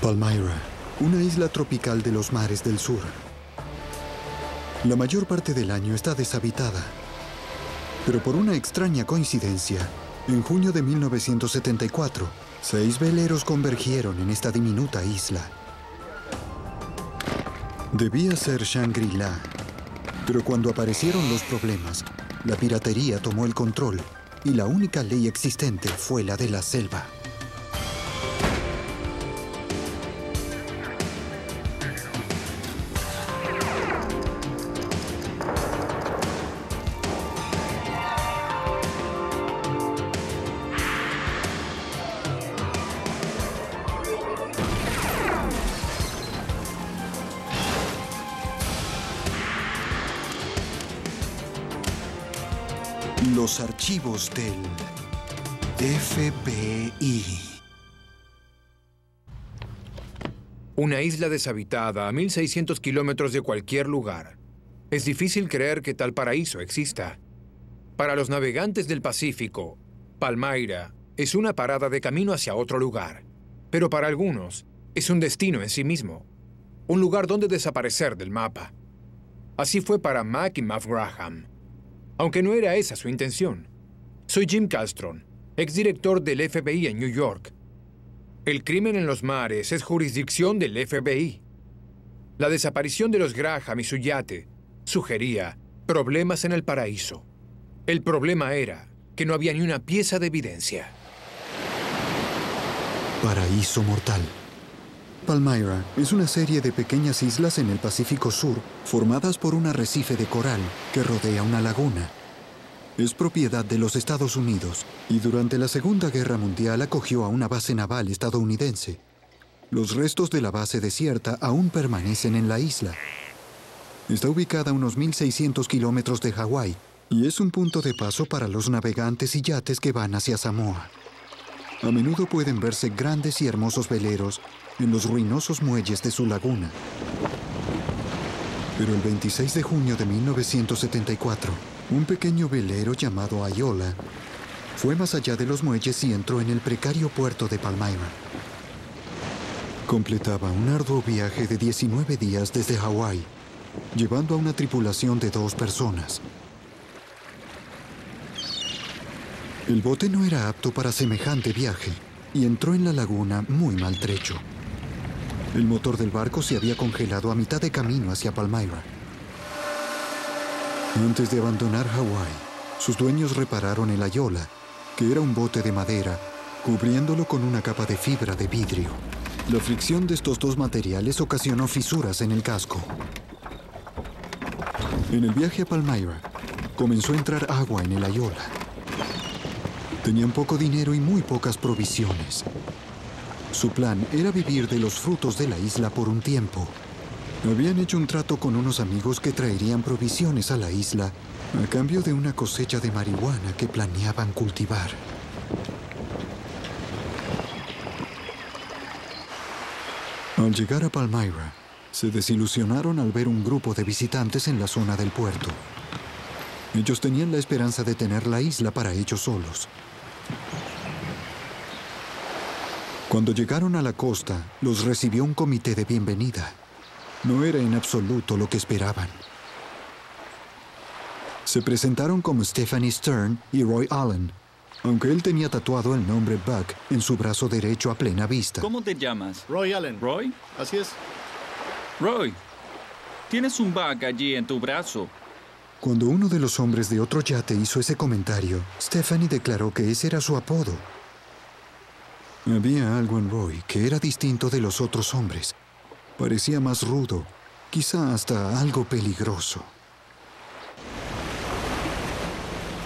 Palmyra, una isla tropical de los mares del sur. La mayor parte del año está deshabitada. Pero por una extraña coincidencia, en junio de 1974, 6 veleros convergieron en esta diminuta isla. Debía ser Shangri-La, pero cuando aparecieron los problemas, la piratería tomó el control y la única ley existente fue la de la selva. Los archivos del FBI. Una isla deshabitada a 1.600 kilómetros de cualquier lugar. Es difícil creer que tal paraíso exista. Para los navegantes del Pacífico, Palmyra es una parada de camino hacia otro lugar. Pero para algunos, es un destino en sí mismo. Un lugar donde desaparecer del mapa. Así fue para Mac y Mav Graham. Aunque no era esa su intención. Soy Jim Kallstrom, exdirector del FBI en New York. El crimen en los mares es jurisdicción del FBI. La desaparición de los Graham y su yate sugería problemas en el paraíso. El problema era que no había ni una pieza de evidencia. Paraíso mortal. Palmyra es una serie de pequeñas islas en el Pacífico Sur, formadas por un arrecife de coral que rodea una laguna. Es propiedad de los Estados Unidos y durante la Segunda Guerra Mundial acogió a una base naval estadounidense. Los restos de la base desierta aún permanecen en la isla. Está ubicada a unos 1.600 kilómetros de Hawái y es un punto de paso para los navegantes y yates que van hacia Samoa. A menudo pueden verse grandes y hermosos veleros en los ruinosos muelles de su laguna. Pero el 26 de junio de 1974, un pequeño velero llamado Ayola fue más allá de los muelles y entró en el precario puerto de Palmyra. Completaba un arduo viaje de 19 días desde Hawái, llevando a una tripulación de 2 personas. El bote no era apto para semejante viaje y entró en la laguna muy maltrecho. El motor del barco se había congelado a mitad de camino hacia Palmyra. Antes de abandonar Hawái, sus dueños repararon el Ayola, que era un bote de madera, cubriéndolo con una capa de fibra de vidrio. La fricción de estos 2 materiales ocasionó fisuras en el casco. En el viaje a Palmyra, comenzó a entrar agua en el Ayola. Tenían poco dinero y muy pocas provisiones. Su plan era vivir de los frutos de la isla por un tiempo. Habían hecho un trato con unos amigos que traerían provisiones a la isla a cambio de una cosecha de marihuana que planeaban cultivar. Al llegar a Palmyra, se desilusionaron al ver un grupo de visitantes en la zona del puerto. Ellos tenían la esperanza de tener la isla para ellos solos. Cuando llegaron a la costa, los recibió un comité de bienvenida. No era en absoluto lo que esperaban. Se presentaron como Stephanie Stern y Roy Allen, aunque él tenía tatuado el nombre Buck en su brazo derecho a plena vista. ¿Cómo te llamas? Roy Allen. ¿Roy? Así es. Roy, tienes un bug allí en tu brazo. Cuando uno de los hombres de otro yate hizo ese comentario, Stephanie declaró que ese era su apodo. Había algo en Roy que era distinto de los otros hombres. Parecía más rudo, quizá hasta algo peligroso.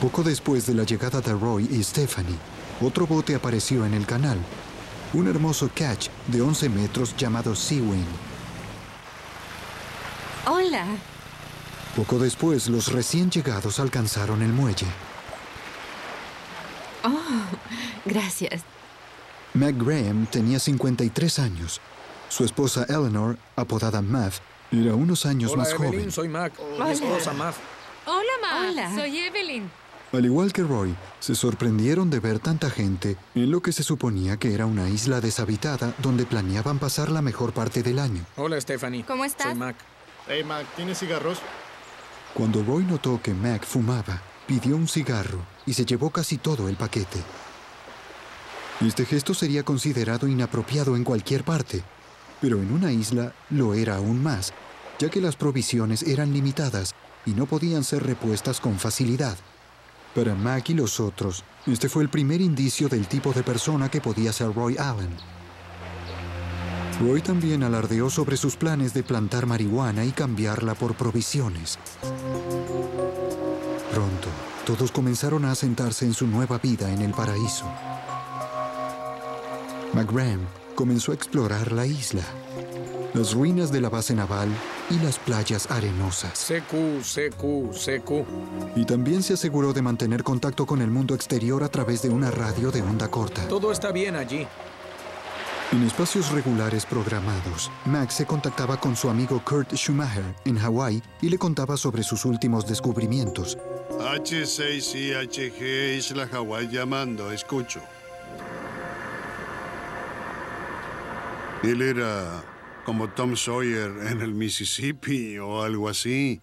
Poco después de la llegada de Roy y Stephanie, otro bote apareció en el canal. Un hermoso ketch de 11 metros llamado Sea Wing. Hola. Poco después, los recién llegados alcanzaron el muelle. Oh, gracias. Mac Graham tenía 53 años. Su esposa Eleanor, apodada Mav, era unos años más Evelyn, joven. soy Mac. Hola. Mi esposa Mav. Hola, Ma. Hola. Soy Evelyn. Al igual que Roy, se sorprendieron de ver tanta gente en lo que se suponía que era una isla deshabitada donde planeaban pasar la mejor parte del año. Hola, Stephanie. ¿Cómo estás? Soy Mac. Hey, Mac, ¿tienes cigarros? Cuando Roy notó que Mac fumaba, pidió un cigarro y se llevó casi todo el paquete. Este gesto sería considerado inapropiado en cualquier parte, pero en una isla lo era aún más, ya que las provisiones eran limitadas y no podían ser repuestas con facilidad. Para Mac y los otros, este fue el primer indicio del tipo de persona que podía ser Roy Allen. Roy también alardeó sobre sus planes de plantar marihuana y cambiarla por provisiones. Pronto, todos comenzaron a asentarse en su nueva vida en el paraíso. McGraham comenzó a explorar la isla, las ruinas de la base naval y las playas arenosas. CQ. Y también se aseguró de mantener contacto con el mundo exterior a través de una radio de onda corta. Todo está bien allí. En espacios regulares programados, Mac se contactaba con su amigo Kurt Schumacher en Hawái y le contaba sobre sus últimos descubrimientos. H6IHG, Isla Hawái llamando, escucho. Él era como Tom Sawyer en el Mississippi o algo así.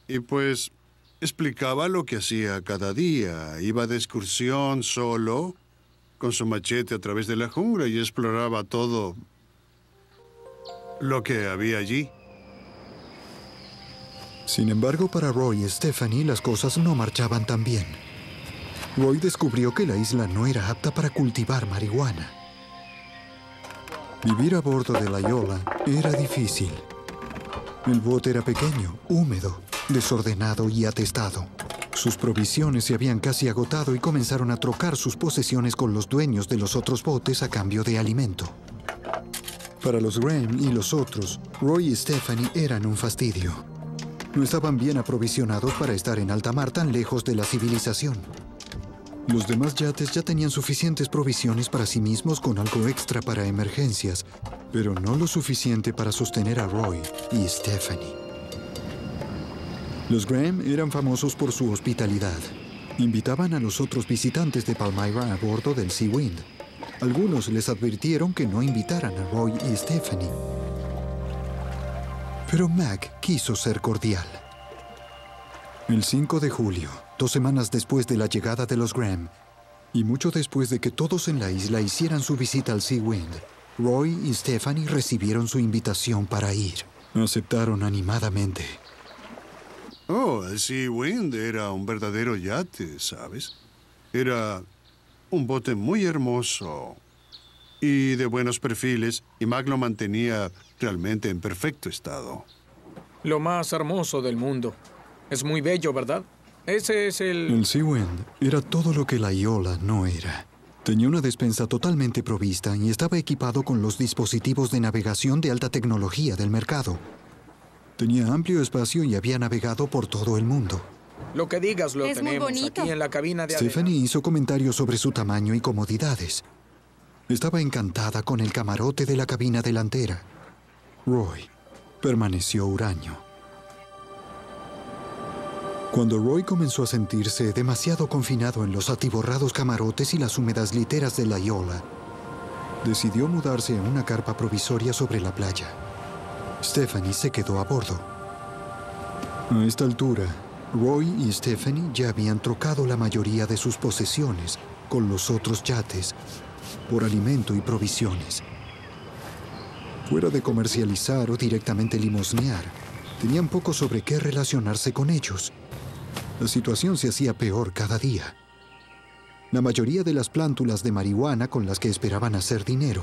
Y pues explicaba lo que hacía cada día. Iba de excursión solo, con su machete a través de la jungla y exploraba todo lo que había allí. Sin embargo, para Roy y Stephanie las cosas no marchaban tan bien. Roy descubrió que la isla no era apta para cultivar marihuana. Vivir a bordo de la Iola era difícil. El bote era pequeño, húmedo, desordenado y atestado. Sus provisiones se habían casi agotado y comenzaron a trocar sus posesiones con los dueños de los otros botes a cambio de alimento. Para los Graham y los otros, Roy y Stephanie eran un fastidio. No estaban bien aprovisionados para estar en alta mar tan lejos de la civilización. Los demás yates ya tenían suficientes provisiones para sí mismos con algo extra para emergencias, pero no lo suficiente para sostener a Roy y Stephanie. Los Graham eran famosos por su hospitalidad. Invitaban a los otros visitantes de Palmyra a bordo del Sea Wind. Algunos les advirtieron que no invitaran a Roy y Stephanie. Pero Mac quiso ser cordial. El 5 de julio, 2 semanas después de la llegada de los Graham, y mucho después de que todos en la isla hicieran su visita al Sea Wind, Roy y Stephanie recibieron su invitación para ir. Aceptaron animadamente. Oh, el Sea Wind era un verdadero yate, ¿sabes? Era un bote muy hermoso y de buenos perfiles, y Mac lo mantenía realmente en perfecto estado. Lo más hermoso del mundo. Es muy bello, ¿verdad? Ese es El Sea Wind era todo lo que la Iola no era. Tenía una despensa totalmente provista y estaba equipado con los dispositivos de navegación de alta tecnología del mercado. Tenía amplio espacio y había navegado por todo el mundo. Lo que digas lo Es muy tenemos bonito. aquí en la cabina de Stephanie hizo comentarios sobre su tamaño y comodidades. Estaba encantada con el camarote de la cabina delantera. Roy permaneció huraño. Cuando Roy comenzó a sentirse demasiado confinado en los atiborrados camarotes y las húmedas literas de la Iola, decidió mudarse a una carpa provisoria sobre la playa. Stephanie se quedó a bordo. A esta altura, Roy y Stephanie ya habían trocado la mayoría de sus posesiones con los otros yates por alimento y provisiones. Fuera de comercializar o directamente limosnear, tenían poco sobre qué relacionarse con ellos. La situación se hacía peor cada día. La mayoría de las plántulas de marihuana con las que esperaban hacer dinero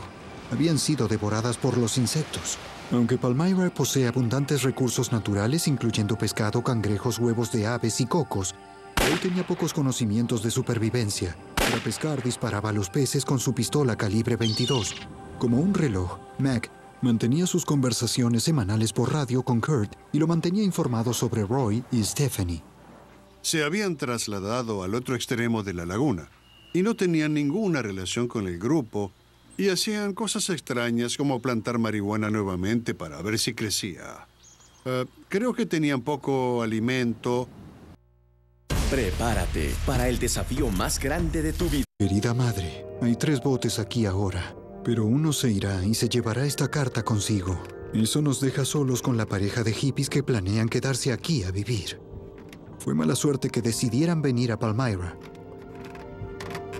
habían sido devoradas por los insectos. Aunque Palmyra posee abundantes recursos naturales, incluyendo pescado, cangrejos, huevos de aves y cocos, él tenía pocos conocimientos de supervivencia. Para pescar, disparaba a los peces con su pistola calibre 22. Como un reloj, Mac mantenía sus conversaciones semanales por radio con Kurt y lo mantenía informado sobre Roy y Stephanie. Se habían trasladado al otro extremo de la laguna y no tenían ninguna relación con el grupo y hacían cosas extrañas como plantar marihuana nuevamente para ver si crecía. Creo que tenían poco alimento Prepárate para el desafío más grande de tu vida. Querida madre, hay 3 botes aquí ahora, pero uno se irá y se llevará esta carta consigo. Eso nos deja solos con la pareja de hippies que planean quedarse aquí a vivir. Fue mala suerte que decidieran venir a Palmyra.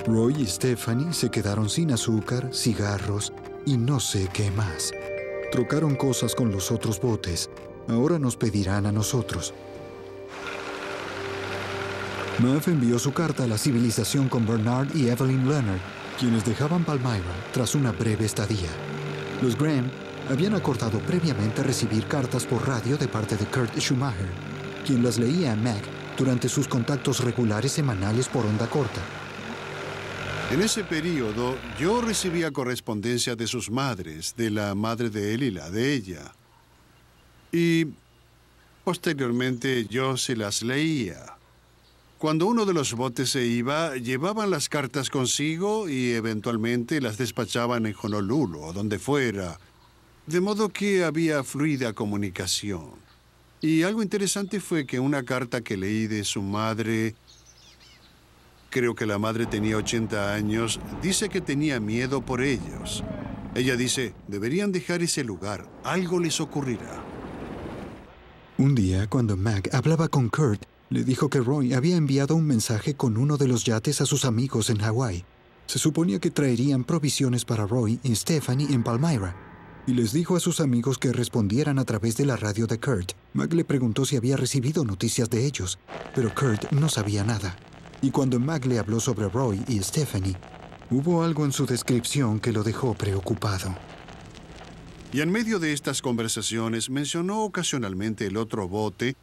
Roy y Stephanie se quedaron sin azúcar, cigarros y no sé qué más. Trocaron cosas con los otros botes. Ahora nos pedirán a nosotros. Mav envió su carta a la civilización con Bernard y Evelyn Leonard, quienes dejaban Palmyra tras una breve estadía. Los Graham habían acordado previamente recibir cartas por radio de parte de Kurt Schumacher, quien las leía a Mac durante sus contactos regulares semanales por onda corta. En ese periodo, yo recibía correspondencia de sus madres, de la madre de él y la de ella. Y posteriormente yo se las leía. Cuando uno de los botes se iba, llevaban las cartas consigo y eventualmente las despachaban en Honolulu o donde fuera. De modo que había fluida comunicación. Y algo interesante fue que una carta que leí de su madre, creo que la madre tenía 80 años, dice que tenía miedo por ellos. Ella dice, deberían dejar ese lugar, algo les ocurrirá. Un día, cuando Mac hablaba con Kurt, le dijo que Roy había enviado un mensaje con uno de los yates a sus amigos en Hawái. Se suponía que traerían provisiones para Roy y Stephanie en Palmyra, y les dijo a sus amigos que respondieran a través de la radio de Kurt. Mac le preguntó si había recibido noticias de ellos, pero Kurt no sabía nada. Y cuando Mac le habló sobre Roy y Stephanie, hubo algo en su descripción que lo dejó preocupado. Y en medio de estas conversaciones mencionó ocasionalmente el otro bote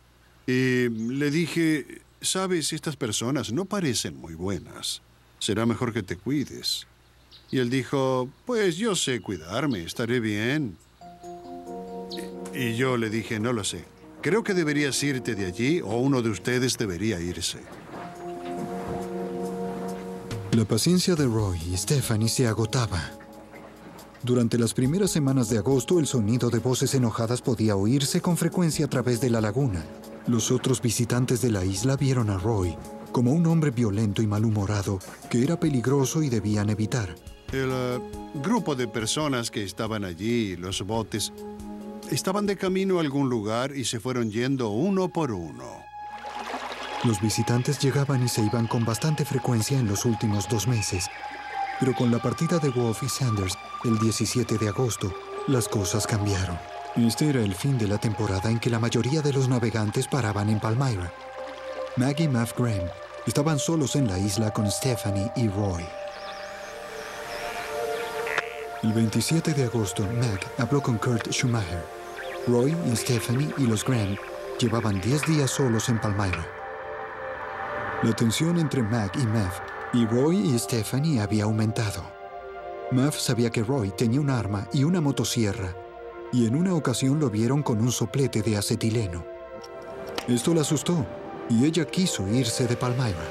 y le dije, sabes, estas personas no parecen muy buenas. Será mejor que te cuides. Y él dijo, pues yo sé cuidarme, estaré bien. Y yo le dije, no lo sé. Creo que deberías irte de allí o uno de ustedes debería irse. La paciencia de Roy y Stephanie se agotaba. Durante las primeras semanas de agosto, el sonido de voces enojadas podía oírse con frecuencia a través de la laguna. Los otros visitantes de la isla vieron a Roy como un hombre violento y malhumorado que era peligroso y debían evitar. El grupo de personas que estaban allí, los botes, estaban de camino a algún lugar y se fueron yendo uno por uno. Los visitantes llegaban y se iban con bastante frecuencia en los últimos 2 meses. Pero con la partida de Wolf y Sanders, el 17 de agosto, las cosas cambiaron. Este era el fin de la temporada en que la mayoría de los navegantes paraban en Palmyra. Mac y Mav Graham estaban solos en la isla con Stephanie y Roy. El 27 de agosto, Mac habló con Kurt Schumacher. Roy y Stephanie y los Graham llevaban 10 días solos en Palmyra. La tensión entre Mac y Mav y Roy y Stephanie había aumentado. Mav sabía que Roy tenía un arma y una motosierra, y en una ocasión lo vieron con un soplete de acetileno. Esto la asustó, y ella quiso irse de Palmyra.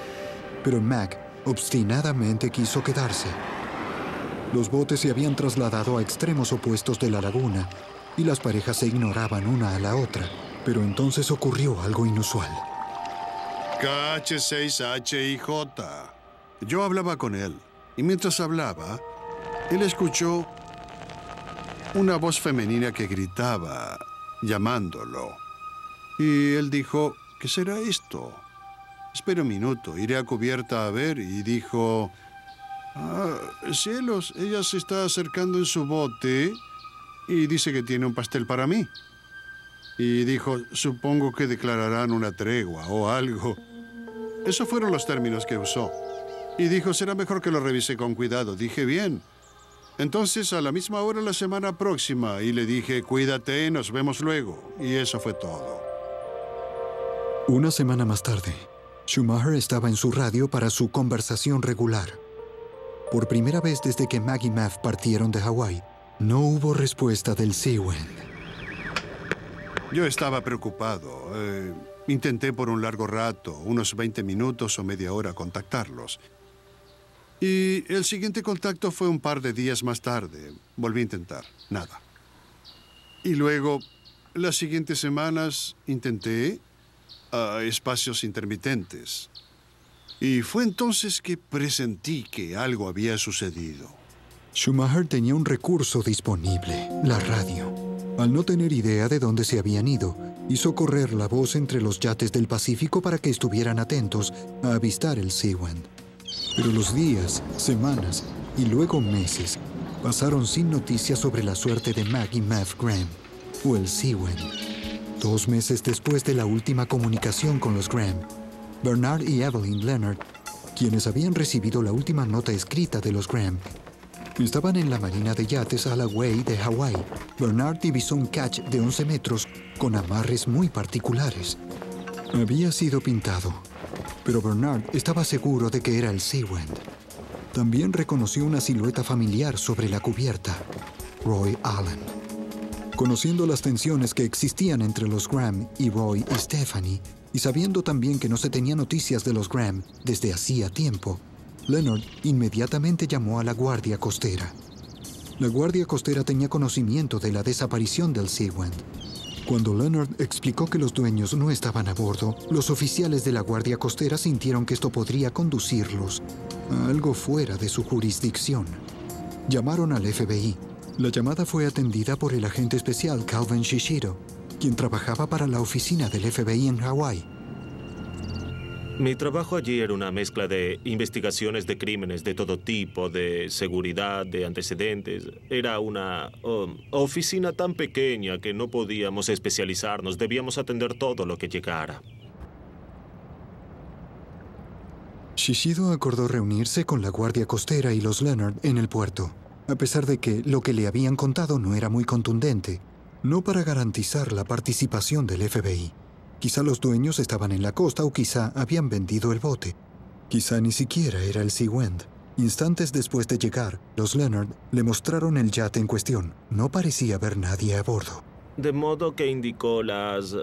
Pero Mac obstinadamente quiso quedarse. Los botes se habían trasladado a extremos opuestos de la laguna, y las parejas se ignoraban una a la otra. Pero entonces ocurrió algo inusual. KH6HIJ. Yo hablaba con él, y mientras hablaba, él escuchó una voz femenina que gritaba, llamándolo. Y él dijo, ¿qué será esto? Espera un minuto, iré a cubierta a ver. Y dijo, cielos, ella se está acercando en su bote y dice que tiene un pastel para mí. Y dijo, supongo que declararán una tregua o algo. Esos fueron los términos que usó. Y dijo, será mejor que lo revise con cuidado. Dije, bien. Entonces, a la misma hora la semana próxima. Y le dije, cuídate, nos vemos luego. Y eso fue todo. Una semana más tarde, Schumacher estaba en su radio para su conversación regular. Por primera vez desde que Mac y Mav partieron de Hawái, no hubo respuesta del Seawind. Yo estaba preocupado. Intenté por un largo rato, unos 20 minutos o media hora, contactarlos. Y el siguiente contacto fue un par de días más tarde. Volví a intentar. Nada. Y luego, las siguientes semanas, intenté a espacios intermitentes. Y fue entonces que presentí que algo había sucedido. Schumacher tenía un recurso disponible, la radio. Al no tener idea de dónde se habían ido, hizo correr la voz entre los yates del Pacífico para que estuvieran atentos a avistar el Seawind. Pero los días, semanas y luego meses pasaron sin noticias sobre la suerte de Mac y Mav Graham, o el Seawind. 2 meses después de la última comunicación con los Graham, Bernard y Evelyn Leonard, quienes habían recibido la última nota escrita de los Graham, estaban en la marina de yates Alloway de Hawái. Bernard divisó un catch de 11 metros con amarres muy particulares. Había sido pintado, pero Bernard estaba seguro de que era el Seawind. También reconoció una silueta familiar sobre la cubierta, Roy Allen. Conociendo las tensiones que existían entre los Graham y Roy y Stephanie, y sabiendo también que no se tenía noticias de los Graham desde hacía tiempo, Leonard inmediatamente llamó a la Guardia Costera. La Guardia Costera tenía conocimiento de la desaparición del Seawind. Cuando Leonard explicó que los dueños no estaban a bordo, los oficiales de la Guardia Costera sintieron que esto podría conducirlos a algo fuera de su jurisdicción. Llamaron al FBI. La llamada fue atendida por el agente especial Calvin Shishiro, quien trabajaba para la oficina del FBI en Hawái. Mi trabajo allí era una mezcla de investigaciones de crímenes de todo tipo, de seguridad, de antecedentes. Era una oficina tan pequeña que no podíamos especializarnos. Debíamos atender todo lo que llegara. Shishiro acordó reunirse con la Guardia Costera y los Leonard en el puerto, a pesar de que lo que le habían contado no era muy contundente, no para garantizar la participación del FBI. Quizá los dueños estaban en la costa o quizá habían vendido el bote. Quizá ni siquiera era el Seawind. Instantes después de llegar, los Leonard le mostraron el yate en cuestión. No parecía haber nadie a bordo. De modo que indicó las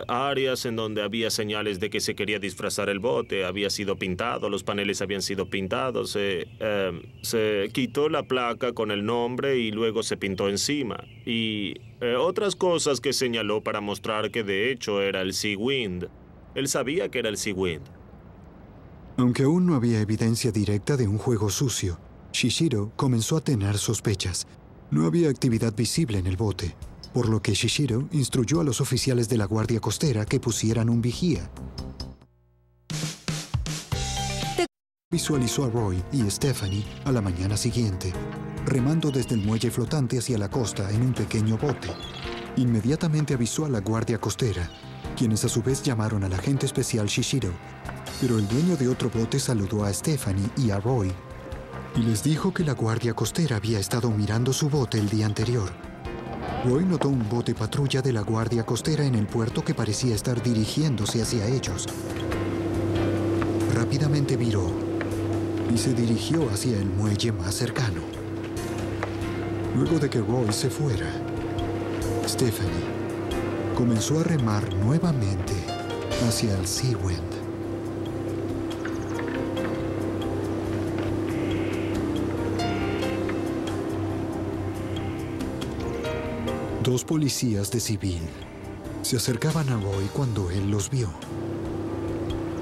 áreas en donde había señales de que se quería disfrazar el bote. Había sido pintado, los paneles habían sido pintados. Se quitó la placa con el nombre y luego se pintó encima. Y otras cosas que señaló para mostrar que de hecho era el Seawind. Él sabía que era el Seawind. Aunque aún no había evidencia directa de un juego sucio, Shishiro comenzó a tener sospechas. No había actividad visible en el bote, por lo que Shishiro instruyó a los oficiales de la Guardia Costera que pusieran un vigía. Visualizó a Roy y Stephanie a la mañana siguiente, remando desde el muelle flotante hacia la costa en un pequeño bote. Inmediatamente avisó a la Guardia Costera, quienes a su vez llamaron al agente especial Shishiro. Pero el dueño de otro bote saludó a Stephanie y a Roy y les dijo que la Guardia Costera había estado mirando su bote el día anterior. Roy notó un bote patrulla de la Guardia Costera en el puerto que parecía estar dirigiéndose hacia ellos. Rápidamente viró y se dirigió hacia el muelle más cercano. Luego de que Roy se fuera, Stephanie comenzó a remar nuevamente hacia el Seawind. Dos policías de civil se acercaban a Roy cuando él los vio.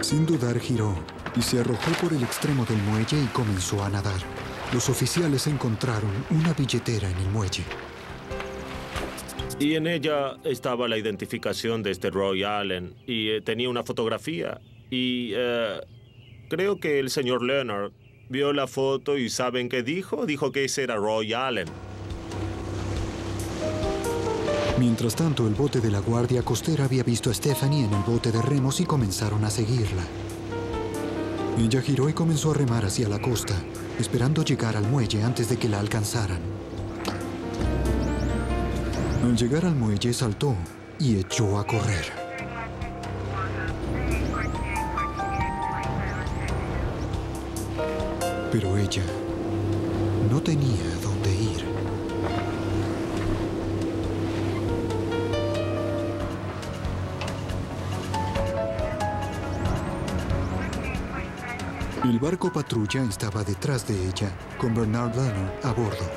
Sin dudar giró y se arrojó por el extremo del muelle y comenzó a nadar. Los oficiales encontraron una billetera en el muelle. Y en ella estaba la identificación de este Roy Allen y tenía una fotografía. Y creo que el señor Leonard vio la foto y ¿saben qué dijo? Dijo que ese era Roy Allen. Mientras tanto, el bote de la Guardia Costera había visto a Stephanie en el bote de remos y comenzaron a seguirla. Ella giró y comenzó a remar hacia la costa, esperando llegar al muelle antes de que la alcanzaran. Al llegar al muelle, saltó y echó a correr. Pero ella no tenía dónde ir. El barco patrulla estaba detrás de ella, con Bernard Leonard a bordo.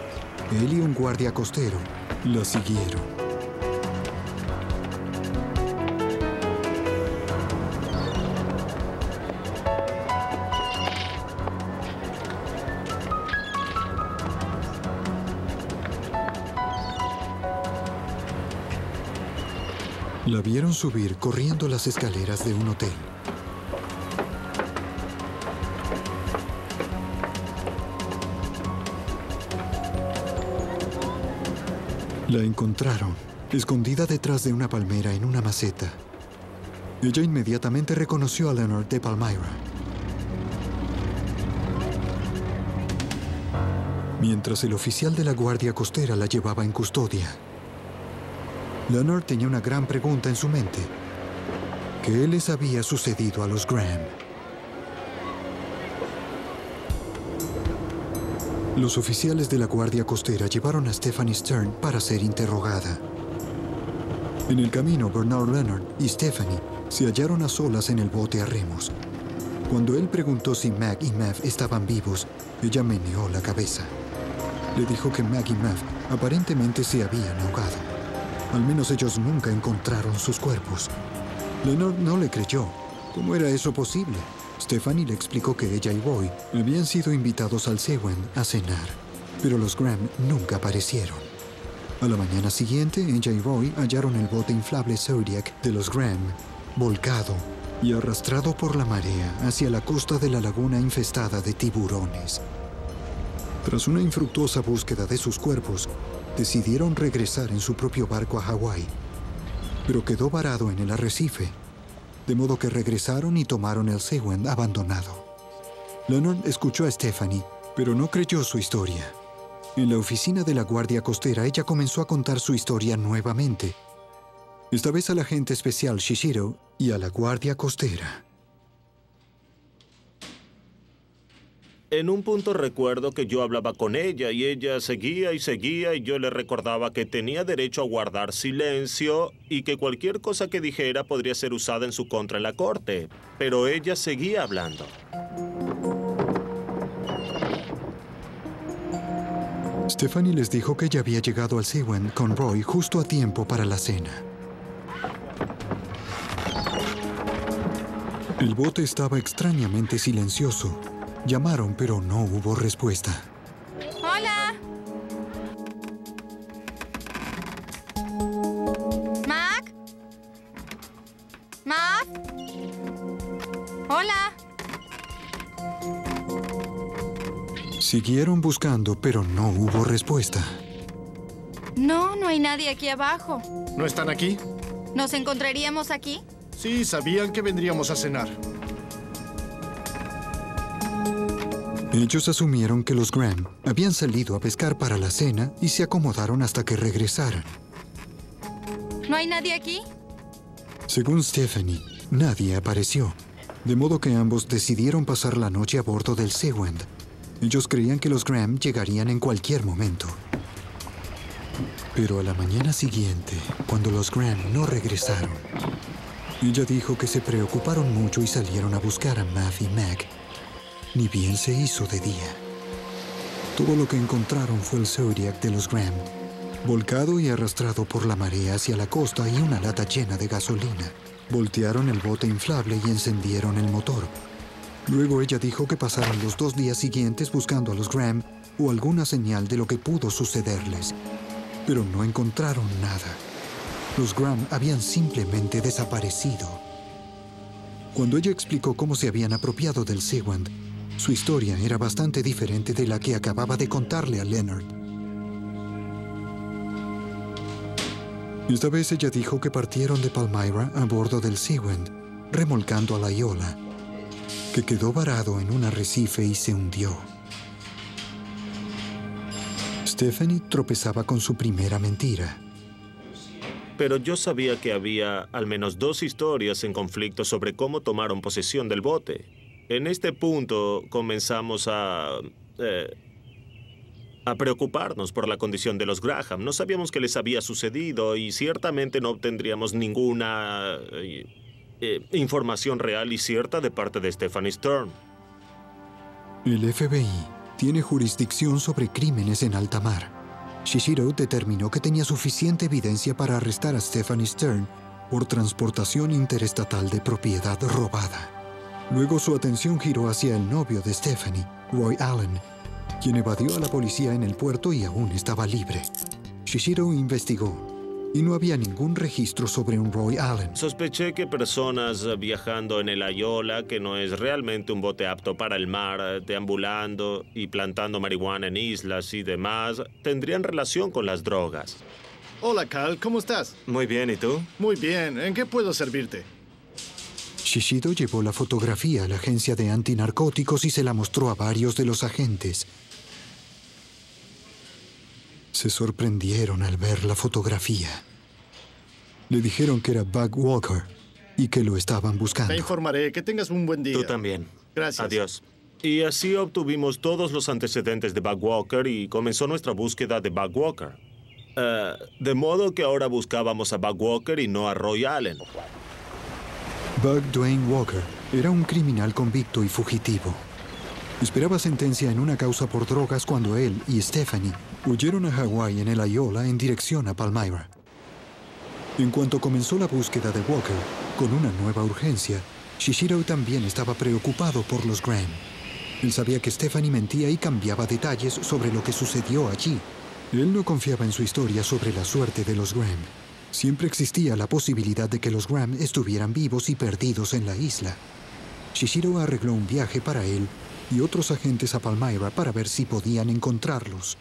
Él y un guardia costero la siguieron. La vieron subir corriendo las escaleras de un hotel. La encontraron, escondida detrás de una palmera en una maceta. Ella inmediatamente reconoció a Leonard de Palmyra. Mientras el oficial de la Guardia Costera la llevaba en custodia, Leonard tenía una gran pregunta en su mente. ¿Qué les había sucedido a los Graham? Los oficiales de la Guardia Costera llevaron a Stephanie Stern para ser interrogada. En el camino, Bernard Leonard y Stephanie se hallaron a solas en el bote a remos. Cuando él preguntó si Mag y Mav estaban vivos, ella meneó la cabeza. Le dijo que Mag y Mav aparentemente se habían ahogado. Al menos ellos nunca encontraron sus cuerpos. Leonard no le creyó. ¿Cómo era eso posible? Stephanie le explicó que ella y Roy habían sido invitados al Sewend a cenar, pero los Graham nunca aparecieron. A la mañana siguiente, ella y Roy hallaron el bote inflable Zodiac de los Graham, volcado y arrastrado por la marea hacia la costa de la laguna infestada de tiburones. Tras una infructuosa búsqueda de sus cuerpos, decidieron regresar en su propio barco a Hawái, pero quedó varado en el arrecife, de modo que regresaron y tomaron el Sewend abandonado. Leonard escuchó a Stephanie, pero no creyó su historia. En la oficina de la Guardia Costera, ella comenzó a contar su historia nuevamente, esta vez al agente especial Shishiro y a la Guardia Costera. En un punto recuerdo que yo hablaba con ella y ella seguía y seguía y yo le recordaba que tenía derecho a guardar silencio y que cualquier cosa que dijera podría ser usada en su contra en la corte. Pero ella seguía hablando. Stephanie les dijo que ella había llegado al Sewend con Roy justo a tiempo para la cena. El bote estaba extrañamente silencioso. Llamaron, pero no hubo respuesta. ¡Hola! ¿Mac? ¿Mac? ¡Hola! Siguieron buscando, pero no hubo respuesta. No, no hay nadie aquí abajo. ¿No están aquí? ¿Nos encontraríamos aquí? Sí, sabían que vendríamos a cenar. Ellos asumieron que los Graham habían salido a pescar para la cena y se acomodaron hasta que regresaran. ¿No hay nadie aquí? Según Stephanie, nadie apareció, de modo que ambos decidieron pasar la noche a bordo del Sewend. Ellos creían que los Graham llegarían en cualquier momento. Pero a la mañana siguiente, cuando los Graham no regresaron, ella dijo que se preocuparon mucho y salieron a buscar a Mav y Mag. Ni bien se hizo de día. Todo lo que encontraron fue el Zodiac de los Graham, volcado y arrastrado por la marea hacia la costa y una lata llena de gasolina. Voltearon el bote inflable y encendieron el motor. Luego ella dijo que pasaron los 2 días siguientes buscando a los Graham o alguna señal de lo que pudo sucederles, pero no encontraron nada. Los Graham habían simplemente desaparecido. Cuando ella explicó cómo se habían apropiado del Sewend, su historia era bastante diferente de la que acababa de contarle a Leonard. Esta vez ella dijo que partieron de Palmyra a bordo del Sewend, remolcando a la Iola, que quedó varado en un arrecife y se hundió. Stephanie tropezaba con su primera mentira. Pero yo sabía que había al menos 2 historias en conflicto sobre cómo tomaron posesión del bote. En este punto comenzamos a preocuparnos por la condición de los Graham. No sabíamos qué les había sucedido y ciertamente no obtendríamos ninguna información real y cierta de parte de Stephanie Stern. El FBI tiene jurisdicción sobre crímenes en alta mar. Shishiro determinó que tenía suficiente evidencia para arrestar a Stephanie Stern por transportación interestatal de propiedad robada. Luego su atención giró hacia el novio de Stephanie, Roy Allen, quien evadió a la policía en el puerto y aún estaba libre. Shishiro investigó. y no había ningún registro sobre un Roy Allen. Sospeché que personas viajando en el Ayola, que no es realmente un bote apto para el mar, deambulando y plantando marihuana en islas y demás, tendrían relación con las drogas. Hola, Cal, ¿cómo estás? Muy bien, ¿y tú? Muy bien, ¿en qué puedo servirte? Shishido llevó la fotografía a la agencia de antinarcóticos y se la mostró a varios de los agentes. Se sorprendieron al ver la fotografía. Le dijeron que era Bug Walker y que lo estaban buscando. Te informaré. Que tengas un buen día. Tú también. Gracias. Adiós. Y así obtuvimos todos los antecedentes de Bug Walker y comenzó nuestra búsqueda de Bug Walker. De modo que ahora buscábamos a Bug Walker y no a Roy Allen. Bug Dwayne Walker era un criminal convicto y fugitivo. Esperaba sentencia en una causa por drogas cuando él y Stephanie huyeron a Hawái en el Ayola en dirección a Palmyra. En cuanto comenzó la búsqueda de Walker, con una nueva urgencia, Shishiro también estaba preocupado por los Graham. Él sabía que Stephanie mentía y cambiaba detalles sobre lo que sucedió allí. Él no confiaba en su historia sobre la suerte de los Graham. Siempre existía la posibilidad de que los Graham estuvieran vivos y perdidos en la isla. Shishiro arregló un viaje para él y otros agentes a Palmyra para ver si podían encontrarlos.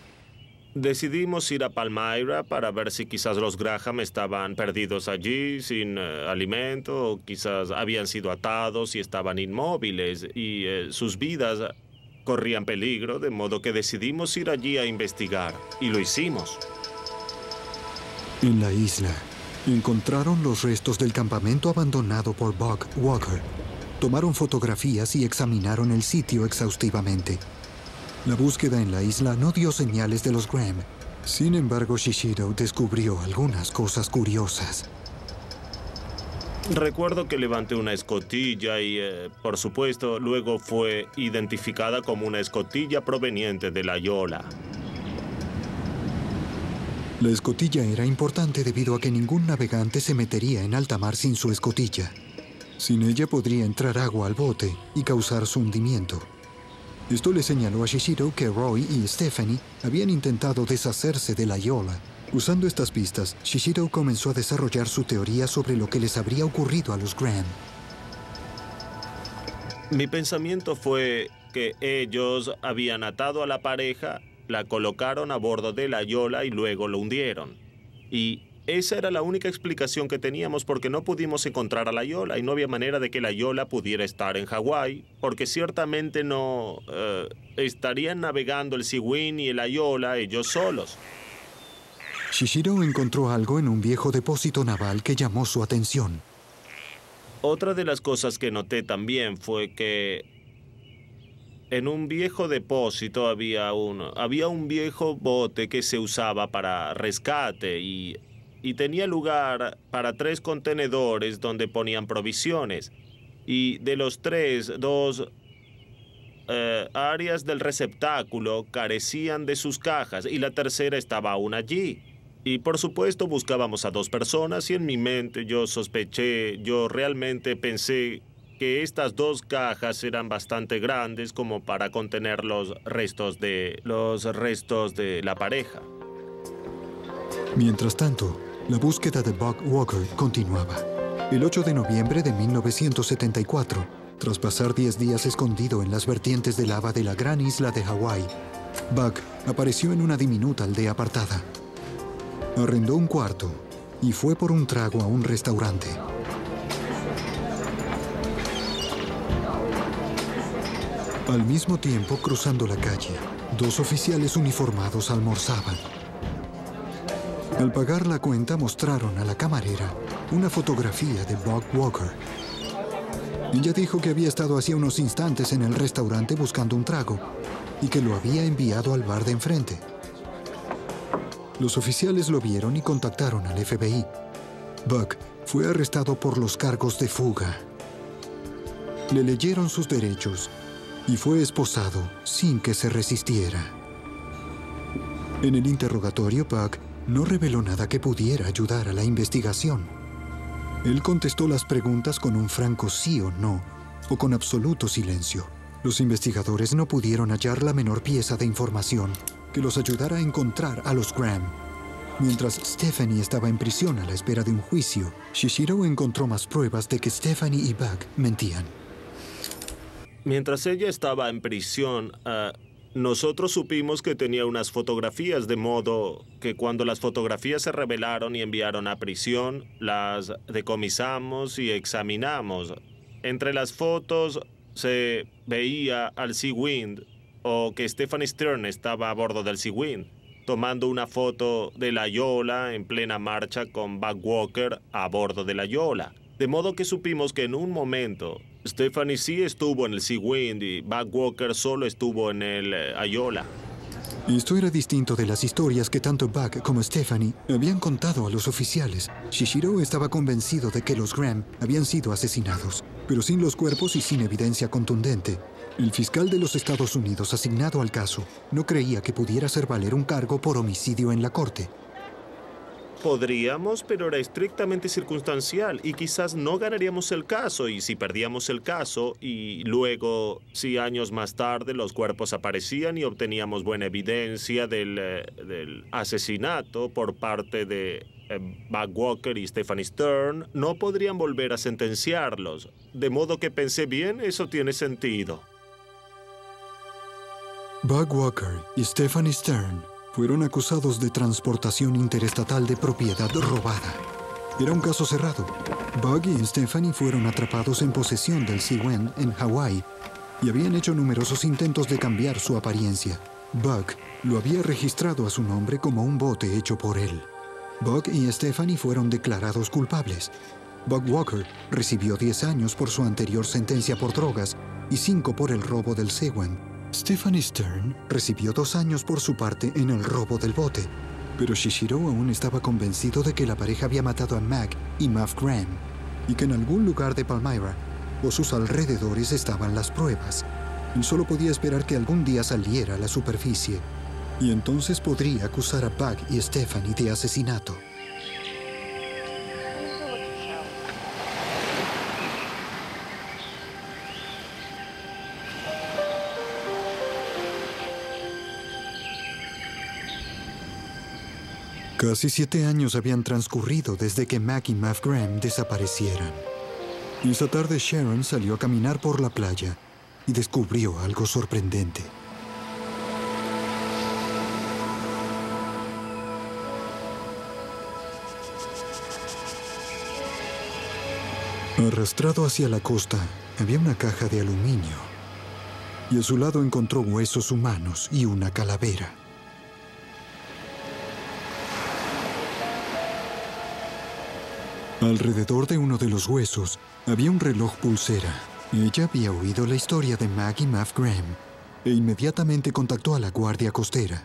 Decidimos ir a Palmyra para ver si quizás los Graham estaban perdidos allí, sin alimento, o quizás habían sido atados y estaban inmóviles, y sus vidas corrían peligro, de modo que decidimos ir allí a investigar, y lo hicimos. En la isla, encontraron los restos del campamento abandonado por Bug Walker. Tomaron fotografías y examinaron el sitio exhaustivamente. La búsqueda en la isla no dio señales de los Graham. Sin embargo, Shishiro descubrió algunas cosas curiosas. Recuerdo que levanté una escotilla y, por supuesto, luego fue identificada como una escotilla proveniente de la Ayola. La escotilla era importante debido a que ningún navegante se metería en alta mar sin su escotilla. Sin ella podría entrar agua al bote y causar su hundimiento. Esto le señaló a Shishiro que Roy y Stephanie habían intentado deshacerse de la Ayola. Usando estas pistas, Shishiro comenzó a desarrollar su teoría sobre lo que les habría ocurrido a los Graham. Mi pensamiento fue que ellos habían atado a la pareja, la colocaron a bordo de la Ayola y luego lo hundieron. Y esa era la única explicación que teníamos porque no pudimos encontrar a la Ayola y no había manera de que la Ayola pudiera estar en Hawái, porque ciertamente no estarían navegando el Sea-Wing y el Ayola ellos solos. Shishiro encontró algo en un viejo depósito naval que llamó su atención. Otra de las cosas que noté también fue que en un viejo depósito había un viejo bote que se usaba para rescate y tenía lugar para 3 contenedores donde ponían provisiones. Y de los 3, 2 áreas del receptáculo carecían de sus cajas y la tercera estaba aún allí. Y por supuesto buscábamos a 2 personas y en mi mente yo realmente pensé que estas 2 cajas eran bastante grandes como para contener los restos de la pareja. Mientras tanto, la búsqueda de Bug Walker continuaba. El 8 de noviembre de 1974, tras pasar 10 días escondido en las vertientes de lava de la gran isla de Hawái, Bug apareció en una diminuta aldea apartada. Arrendó un cuarto y fue por un trago a un restaurante. Al mismo tiempo, cruzando la calle, 2 oficiales uniformados almorzaban. Al pagar la cuenta, mostraron a la camarera una fotografía de Bug Walker. Ella dijo que había estado hacía unos instantes en el restaurante buscando un trago y que lo había enviado al bar de enfrente. Los oficiales lo vieron y contactaron al FBI. Bug fue arrestado por los cargos de fuga. Le leyeron sus derechos y fue esposado sin que se resistiera. En el interrogatorio, Bug no reveló nada que pudiera ayudar a la investigación. Él contestó las preguntas con un franco sí o no, o con absoluto silencio. Los investigadores no pudieron hallar la menor pieza de información que los ayudara a encontrar a los Graham. Mientras Stephanie estaba en prisión a la espera de un juicio, Shishiro encontró más pruebas de que Stephanie y Buck mentían. Mientras ella estaba en prisión, nosotros supimos que tenía unas fotografías, de modo que cuando las fotografías se revelaron y enviaron a prisión, las decomisamos y examinamos. Entre las fotos se veía al Sea Wind, o que Stephanie Stern estaba a bordo del Sea Wind, tomando una foto de la Yola en plena marcha con Buck Walker a bordo de la Yola. De modo que supimos que en un momento Stephanie sí estuvo en el Sea Wind y Buck Walker solo estuvo en el Ayola. Esto era distinto de las historias que tanto Buck como Stephanie habían contado a los oficiales. Shishiro estaba convencido de que los Graham habían sido asesinados, pero sin los cuerpos y sin evidencia contundente. El fiscal de los Estados Unidos asignado al caso no creía que pudiera hacer valer un cargo por homicidio en la corte. Podríamos, pero era estrictamente circunstancial y quizás no ganaríamos el caso. Y si perdíamos el caso y luego, si años más tarde los cuerpos aparecían y obteníamos buena evidencia del asesinato por parte de Buck Walker y Stephanie Stern, no podrían volver a sentenciarlos. De modo que pensé bien, eso tiene sentido. Buck Walker y Stephanie Stern fueron acusados de transportación interestatal de propiedad robada. Era un caso cerrado. Buck y Stephanie fueron atrapados en posesión del Sea Wind en Hawái y habían hecho numerosos intentos de cambiar su apariencia. Buck lo había registrado a su nombre como un bote hecho por él. Buck y Stephanie fueron declarados culpables. Buck Walker recibió 10 años por su anterior sentencia por drogas y 5 por el robo del Sea Wind. Stephanie Stern recibió 2 años por su parte en el robo del bote, pero Shishiro aún estaba convencido de que la pareja había matado a Mac y Mav Graham y que en algún lugar de Palmyra o sus alrededores estaban las pruebas. Él solo podía esperar que algún día saliera a la superficie y entonces podría acusar a Buck y Stephanie de asesinato. Casi 7 años habían transcurrido desde que Mac y Mav Graham desaparecieran. Esa tarde Sharon salió a caminar por la playa y descubrió algo sorprendente. Arrastrado hacia la costa, había una caja de aluminio y a su lado encontró huesos humanos y una calavera. Alrededor de uno de los huesos había un reloj pulsera. Ella había oído la historia de Mac y Mav Graham e inmediatamente contactó a la guardia costera.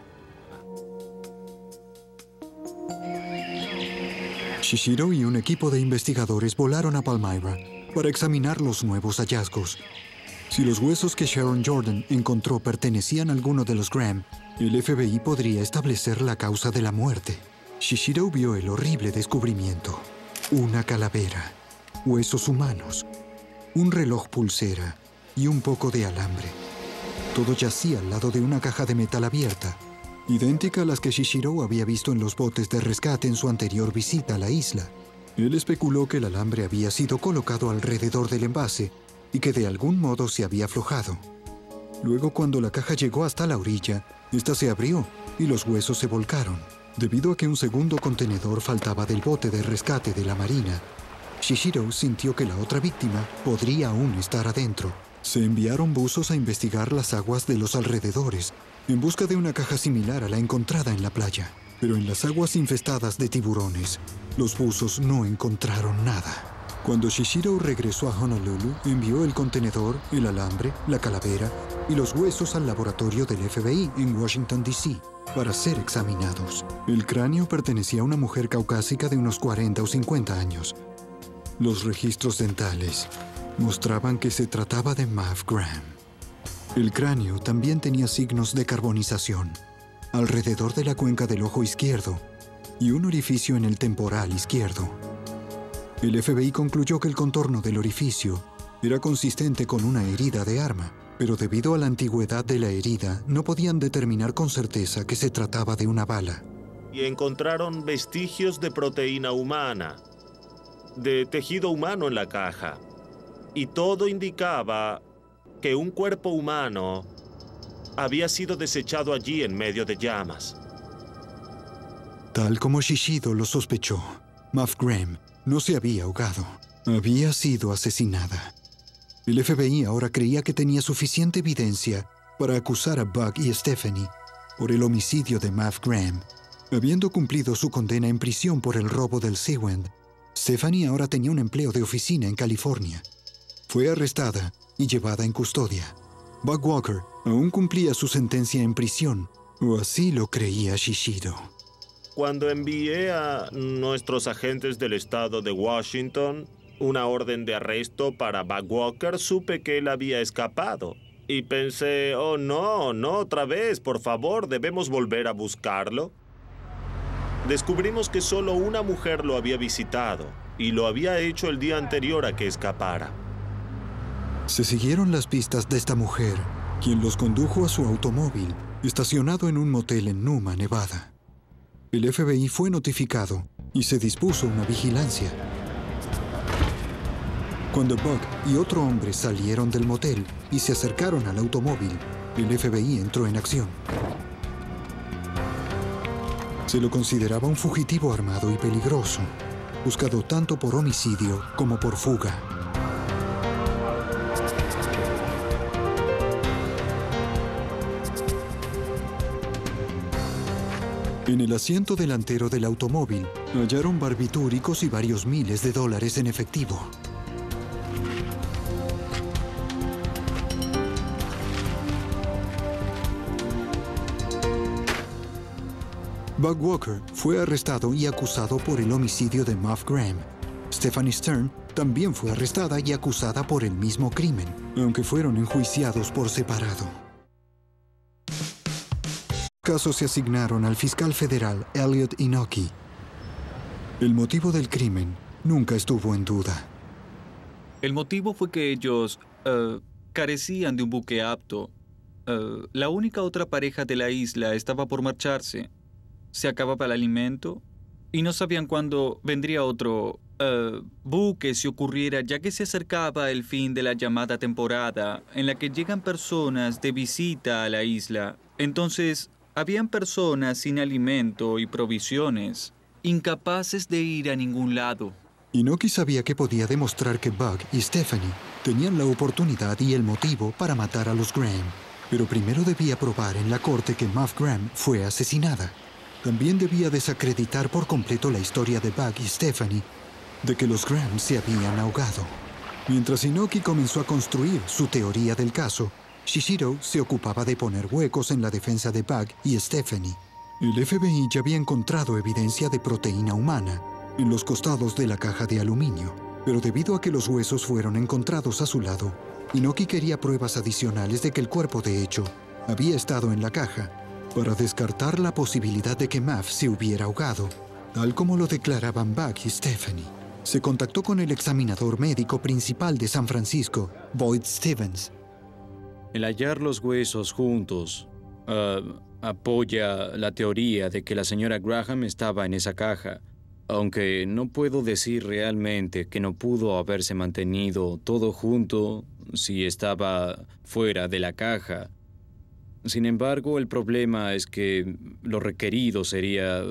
Shishiro y un equipo de investigadores volaron a Palmyra para examinar los nuevos hallazgos. Si los huesos que Sharon Jordan encontró pertenecían a alguno de los Graham, el FBI podría establecer la causa de la muerte. Shishiro vio el horrible descubrimiento. Una calavera, huesos humanos, un reloj pulsera y un poco de alambre. Todo yacía al lado de una caja de metal abierta, idéntica a las que Shishiro había visto en los botes de rescate en su anterior visita a la isla. Él especuló que el alambre había sido colocado alrededor del envase y que de algún modo se había aflojado. Luego, cuando la caja llegó hasta la orilla, esta se abrió y los huesos se volcaron. Debido a que un segundo contenedor faltaba del bote de rescate de la Marina, Shishiro sintió que la otra víctima podría aún estar adentro. Se enviaron buzos a investigar las aguas de los alrededores, en busca de una caja similar a la encontrada en la playa. Pero en las aguas infestadas de tiburones, los buzos no encontraron nada. Cuando Shishiro regresó a Honolulu, envió el contenedor, el alambre, la calavera y los huesos al laboratorio del FBI en Washington, D.C., para ser examinados. El cráneo pertenecía a una mujer caucásica de unos 40 o 50 años. Los registros dentales mostraban que se trataba de Mav Graham. El cráneo también tenía signos de carbonización alrededor de la cuenca del ojo izquierdo y un orificio en el temporal izquierdo. El FBI concluyó que el contorno del orificio era consistente con una herida de arma, pero debido a la antigüedad de la herida, no podían determinar con certeza que se trataba de una bala. y encontraron vestigios de proteína humana, de tejido humano en la caja. Y todo indicaba que un cuerpo humano había sido desechado allí en medio de llamas. Tal como Shishido lo sospechó, Muff Graham no se había ahogado. Había sido asesinada. El FBI ahora creía que tenía suficiente evidencia para acusar a Buck y Stephanie por el homicidio de Muff Graham. Habiendo cumplido su condena en prisión por el robo del Seawind, Stephanie ahora tenía un empleo de oficina en California. Fue arrestada y llevada en custodia. Buck Walker aún cumplía su sentencia en prisión, o así lo creía Shishido. Cuando envié a nuestros agentes del estado de Washington una orden de arresto para Buck Walker, supe que él había escapado. Y pensé, oh no, otra vez, por favor, debemos volver a buscarlo. Descubrimos que solo una mujer lo había visitado, y lo había hecho el día anterior a que escapara. Se siguieron las pistas de esta mujer, quien los condujo a su automóvil, estacionado en un motel en Numa, Nevada. El FBI fue notificado y se dispuso una vigilancia. Cuando Buck y otro hombre salieron del motel y se acercaron al automóvil, el FBI entró en acción. Se lo consideraba un fugitivo armado y peligroso, buscado tanto por homicidio como por fuga. En el asiento delantero del automóvil hallaron barbitúricos y varios miles de dólares en efectivo. Buck Walker fue arrestado y acusado por el homicidio de Muff Graham. Stephanie Stern también fue arrestada y acusada por el mismo crimen, aunque fueron enjuiciados por separado. Los casos se asignaron al fiscal federal Elliot Inoki. El motivo del crimen nunca estuvo en duda. El motivo fue que ellos carecían de un buque apto. La única otra pareja de la isla estaba por marcharse. Se acababa el alimento y no sabían cuándo vendría otro buque si ocurriera, ya que se acercaba el fin de la llamada temporada en la que llegan personas de visita a la isla. Entonces, habían personas sin alimento y provisiones, incapaces de ir a ningún lado. Inoki sabía que podía demostrar que Buck y Stephanie tenían la oportunidad y el motivo para matar a los Graham, pero primero debía probar en la corte que Muff Graham fue asesinada. También debía desacreditar por completo la historia de Buck y Stephanie de que los Graham se habían ahogado. Mientras Inoki comenzó a construir su teoría del caso, Shishido se ocupaba de poner huecos en la defensa de Buck y Stephanie. El FBI ya había encontrado evidencia de proteína humana en los costados de la caja de aluminio, pero debido a que los huesos fueron encontrados a su lado, Inoki quería pruebas adicionales de que el cuerpo de hecho había estado en la caja para descartar la posibilidad de que Muff se hubiera ahogado, tal como lo declaraban Buck y Stephanie. Se contactó con el examinador médico principal de San Francisco, Boyd Stevens. El hallar los huesos juntos apoya la teoría de que la señora Graham estaba en esa caja, aunque no puedo decir realmente que no pudo haberse mantenido todo junto si estaba fuera de la caja. Sin embargo, el problema es que lo requerido sería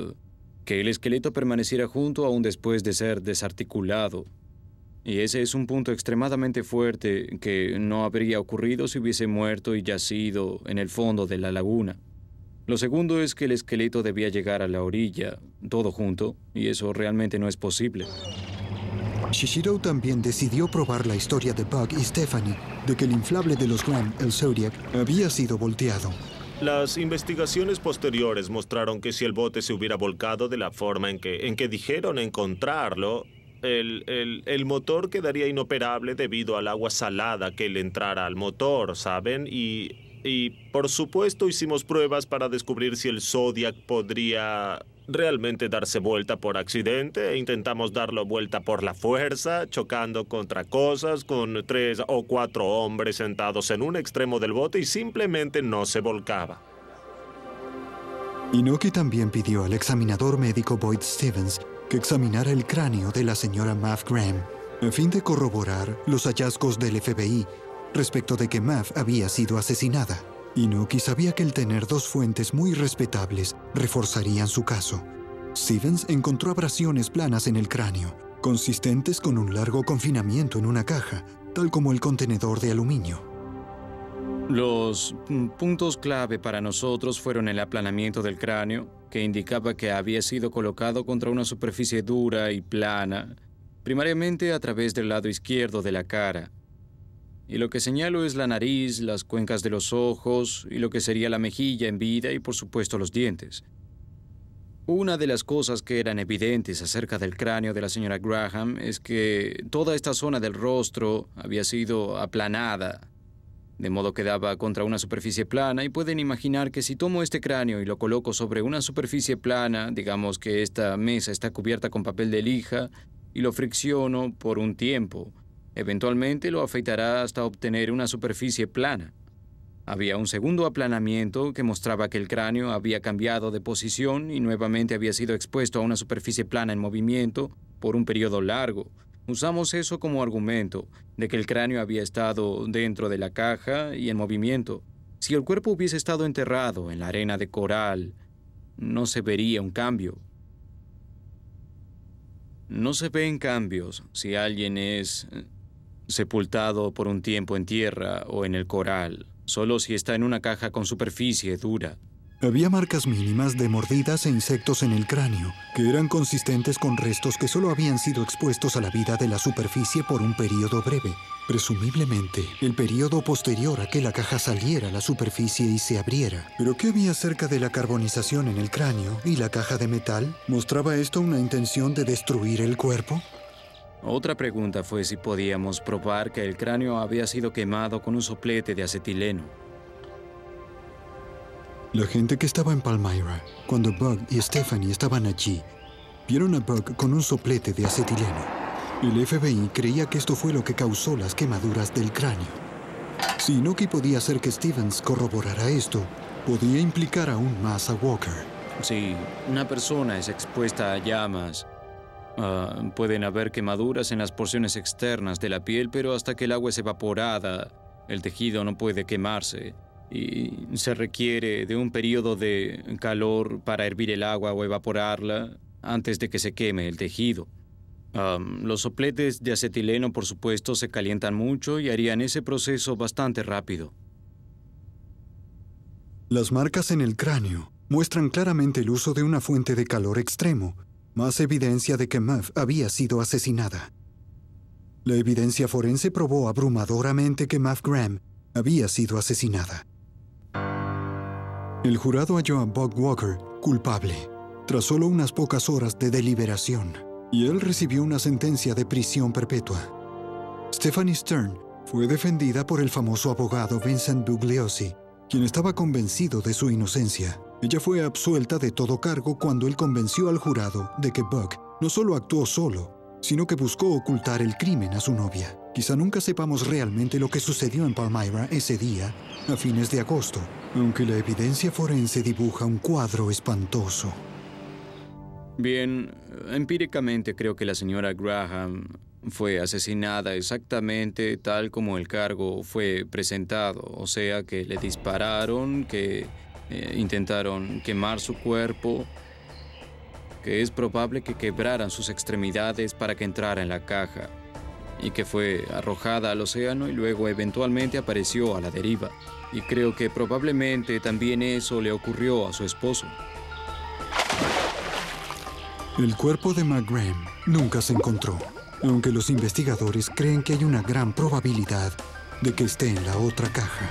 que el esqueleto permaneciera junto aún después de ser desarticulado. Y ese es un punto extremadamente fuerte que no habría ocurrido si hubiese muerto y yacido en el fondo de la laguna. Lo segundo es que el esqueleto debía llegar a la orilla, todo junto, y eso realmente no es posible. Shishido también decidió probar la historia de Buck y Stephanie de que el inflable de los Graham, el Zodiac, había sido volteado. Las investigaciones posteriores mostraron que si el bote se hubiera volcado de la forma en que dijeron encontrarlo, el motor quedaría inoperable debido al agua salada que le entrara al motor, ¿saben? Y por supuesto hicimos pruebas para descubrir si el Zodiac podría realmente darse vuelta por accidente. E intentamos darlo vuelta por la fuerza, chocando contra cosas, con 3 o 4 hombres sentados en un extremo del bote y simplemente no se volcaba. Inoki también pidió al examinador médico Boyd Stevens que examinara el cráneo de la señora Mav Graham, a fin de corroborar los hallazgos del FBI respecto de que Mav había sido asesinada. Inoki sabía que el tener dos fuentes muy respetables reforzarían su caso. Stevens encontró abrasiones planas en el cráneo, consistentes con un largo confinamiento en una caja, tal como el contenedor de aluminio. Los puntos clave para nosotros fueron el aplanamiento del cráneo, que indicaba que había sido colocado contra una superficie dura y plana, primariamente a través del lado izquierdo de la cara. Y lo que señalo es la nariz, las cuencas de los ojos y lo que sería la mejilla en vida y, por supuesto, los dientes. Una de las cosas que eran evidentes acerca del cráneo de la señora Graham es que toda esta zona del rostro había sido aplanada, de modo que daba contra una superficie plana, y pueden imaginar que si tomo este cráneo y lo coloco sobre una superficie plana, digamos que esta mesa está cubierta con papel de lija, y lo fricciono por un tiempo, eventualmente lo afeitará hasta obtener una superficie plana. Había un segundo aplanamiento que mostraba que el cráneo había cambiado de posición y nuevamente había sido expuesto a una superficie plana en movimiento por un periodo largo. Usamos eso como argumento de que el cráneo había estado dentro de la caja y en movimiento. Si el cuerpo hubiese estado enterrado en la arena de coral, no se vería un cambio. No se ven cambios si alguien es sepultado por un tiempo en tierra o en el coral, solo si está en una caja con superficie dura. Había marcas mínimas de mordidas e insectos en el cráneo, que eran consistentes con restos que solo habían sido expuestos a la vida de la superficie por un periodo breve, presumiblemente el periodo posterior a que la caja saliera a la superficie y se abriera. ¿Pero qué había acerca de la carbonización en el cráneo y la caja de metal? ¿Mostraba esto una intención de destruir el cuerpo? Otra pregunta fue si podíamos probar que el cráneo había sido quemado con un soplete de acetileno. La gente que estaba en Palmyra, cuando Bug y Stephanie estaban allí, vieron a Bug con un soplete de acetileno. El FBI creía que esto fue lo que causó las quemaduras del cráneo. Si Inoki podía hacer que Stevens corroborara esto, podía implicar aún más a Walker. Si una persona es expuesta a llamas, pueden haber quemaduras en las porciones externas de la piel, pero hasta que el agua es evaporada, el tejido no puede quemarse. Y se requiere de un periodo de calor para hervir el agua o evaporarla antes de que se queme el tejido. Los sopletes de acetileno, por supuesto, se calientan mucho y harían ese proceso bastante rápido. Las marcas en el cráneo muestran claramente el uso de una fuente de calor extremo, más evidencia de que Mav había sido asesinada. La evidencia forense probó abrumadoramente que Mav Graham había sido asesinada. El jurado halló a Bug Walker culpable, tras solo unas pocas horas de deliberación, y él recibió una sentencia de prisión perpetua. Stephanie Stern fue defendida por el famoso abogado Vincent Bugliosi, quien estaba convencido de su inocencia. Ella fue absuelta de todo cargo cuando él convenció al jurado de que Bug no solo actuó solo, sino que buscó ocultar el crimen a su novia. Quizá nunca sepamos realmente lo que sucedió en Palmyra ese día, a fines de agosto, aunque la evidencia forense dibuja un cuadro espantoso. Bien, empíricamente creo que la señora Graham fue asesinada exactamente tal como el cargo fue presentado, o sea que le dispararon, que intentaron quemar su cuerpo, que es probable que quebraran sus extremidades para que entrara en la caja, y que fue arrojada al océano y luego eventualmente apareció a la deriva. Y creo que probablemente también eso le ocurrió a su esposo. El cuerpo de Mav Graham nunca se encontró, aunque los investigadores creen que hay una gran probabilidad de que esté en la otra caja.